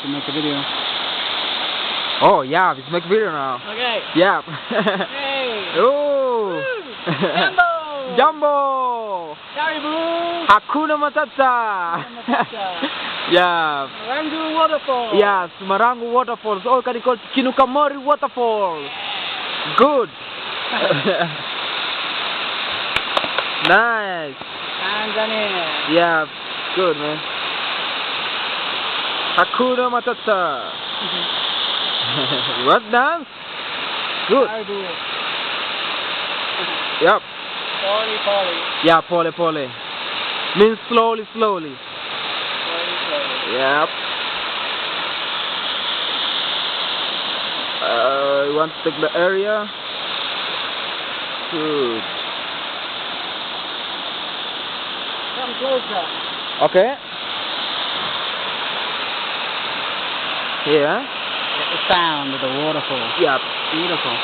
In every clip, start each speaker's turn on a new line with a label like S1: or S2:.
S1: to make a video.
S2: Oh yeah, we make video now.
S1: Okay.
S2: Yeah.
S1: Hey.
S2: Oh.
S1: Jumbo.
S2: Jumbo.
S1: Caribou.
S2: Hakuna Matata. Yeah.
S1: Marangu Waterfall.
S2: Yes, Marangu Waterfalls. Oh, can you call it Kinukamori Waterfall? Good. Nice.
S1: Tanzania.
S2: Yeah, good man. Hakuna Matata. What dance? Good.
S1: Caribou.
S2: Yep.
S1: Polly, Polly.
S2: Yeah, pole pole. Means slowly, slowly.
S1: Polly, Polly.
S2: Yep. You want to take the area? Good.
S1: Come closer.
S2: Okay. Here.
S1: Get the sound of the waterfall.
S2: Yep.
S1: Beautiful.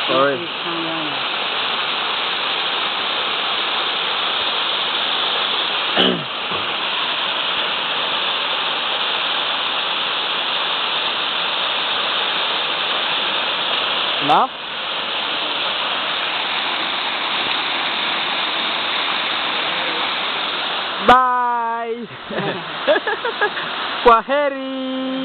S2: Sorry.
S1: Tanzania.
S2: Enough? Bye. Kwaheri.